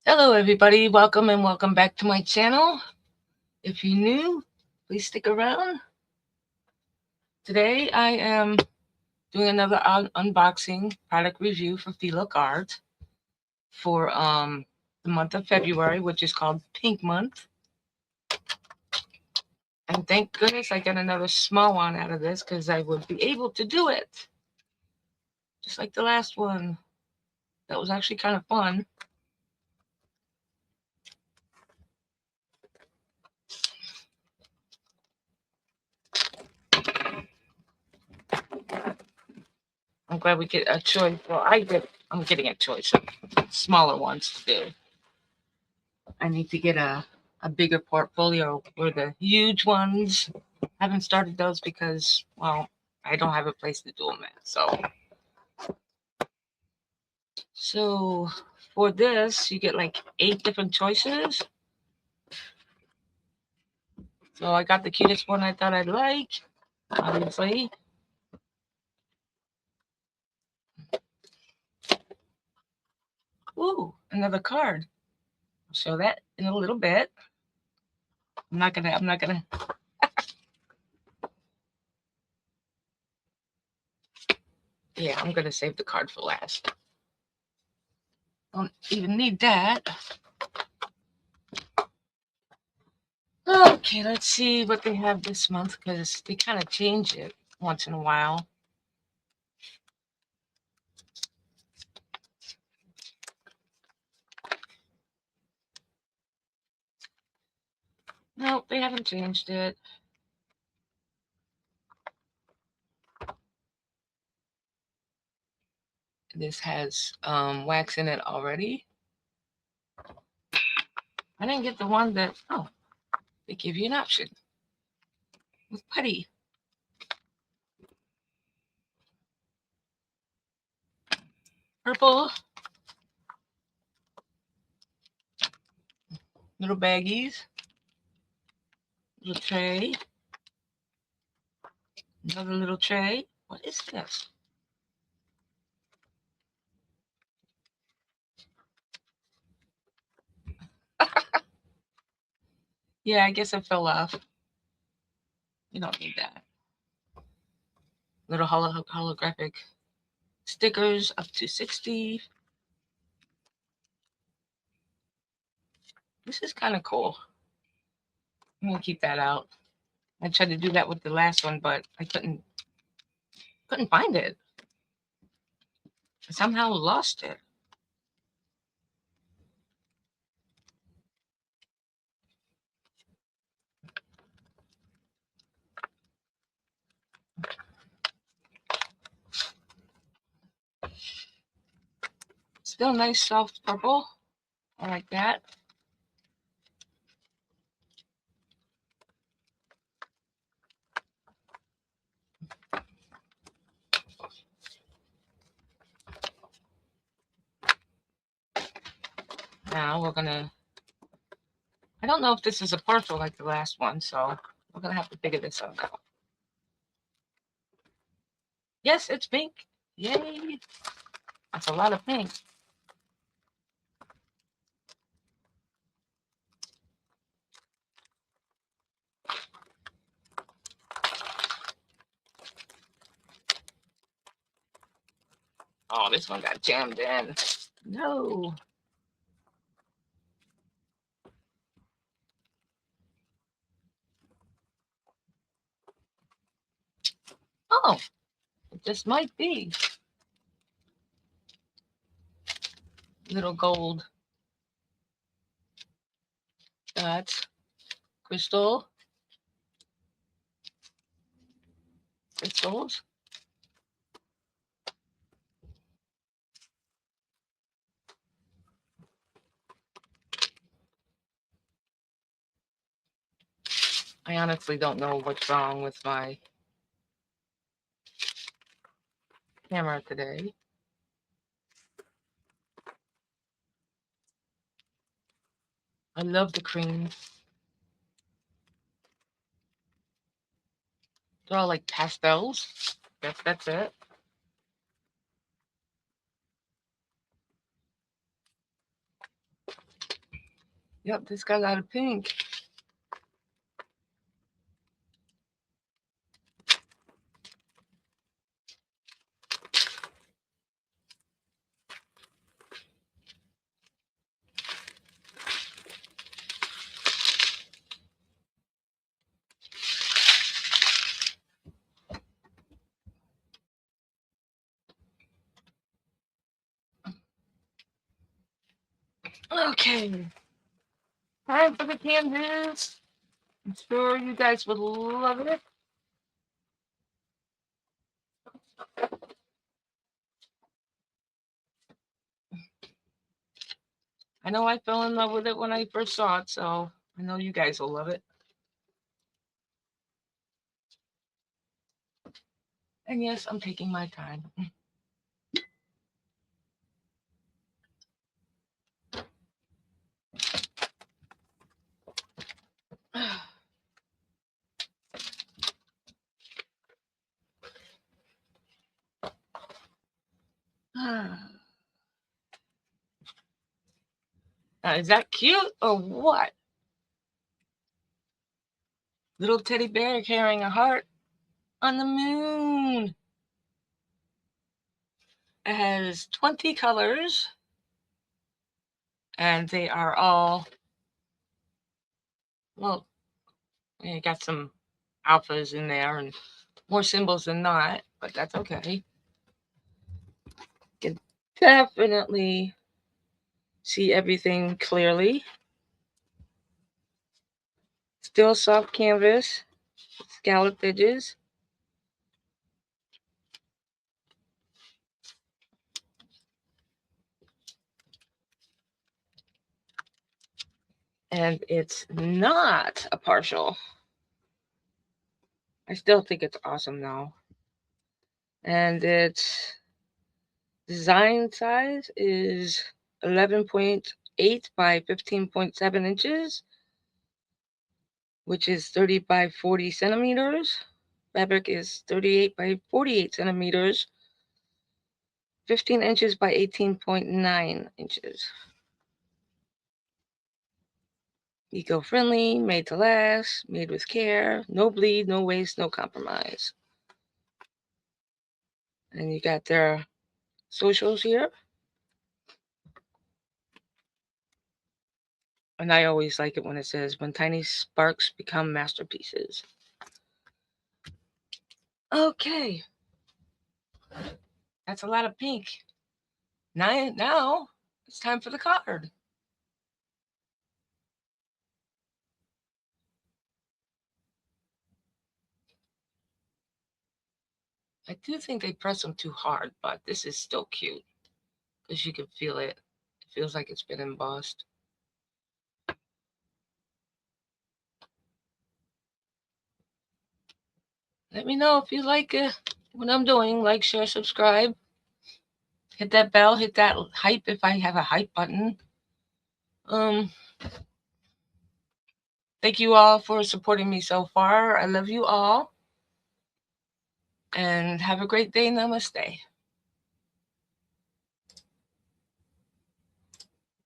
Hello everybody, welcome and welcome back to my channel. If you're new, please stick around. Today I am doing another unboxing product review for feelookart for the month of February, which is called Pink Month. And thank goodness I got another small one out of this because I would be able to do it. Just like the last one. That was actually kind of fun. I'm glad we get a choice. Well, I'm getting a choice of smaller ones to do. I need to get a bigger portfolio for the huge ones. I haven't started those because, well, I don't have a place to do them at. So for this, you get like 8 different choices. So I got the cutest one I thought I'd like, obviously. Ooh, another card. I'll show that in a little bit. I'm not gonna. Yeah, I'm gonna save the card for last. Don't even need that. Okay, let's see what they have this month because they kind of change it once in a while. No, they haven't changed it. This has wax in it already. I didn't get the one that, oh, they give you an option with putty. Purple. Little baggies. Little tray. Another little tray. What is this? Yeah, I guess it fell off. You don't need that. Little holographic stickers up to 60. This is kind of cool. I'm gonna keep that out. I tried to do that with the last one, but I couldn't find it. I somehow lost it. Still nice soft purple. I like that. Now we're gonna, I don't know if this is a partial like the last one, so we're gonna have to figure this out now. Yes, it's pink. Yay. That's a lot of pink. Oh, this one got jammed in. No. Oh, it just might be. Little gold dots. Crystals. I honestly don't know what's wrong with my camera today. I love the cream. They're all like pastels. Guess that's it. Yep, this got a lot of pink. Okay, time for the canvas. I'm sure you guys would love it. I know I fell in love with it when I first saw it, so I know you guys will love it. And yes, I'm taking my time. Now, is that cute or what? Little teddy bear carrying a heart on the moon. It has 20 colors, and they are all, well, you got some alphas in there and more symbols than not, but that's okay. You can definitely see everything clearly. Still soft canvas, scalloped edges. And it's not a partial. I still think it's awesome though. And its design size is 11.8 by 15.7 inches, which is 30 by 40 centimeters. Fabric is 38 by 48 centimeters, 15 inches by 18.9 inches. Eco-friendly, made to last, made with care, no bleed, no waste, no compromise. And you got their socials here. And I always like it when it says, when tiny sparks become masterpieces. Okay. That's a lot of pink. Now it's time for the card. I do think they press them too hard, but this is still cute because you can feel it. It feels like it's been embossed. Let me know if you like what I'm doing. Like, share, subscribe. Hit that bell. Hit that hype if I have a hype button. Thank you all for supporting me so far. I love you all. And have a great day. Namaste.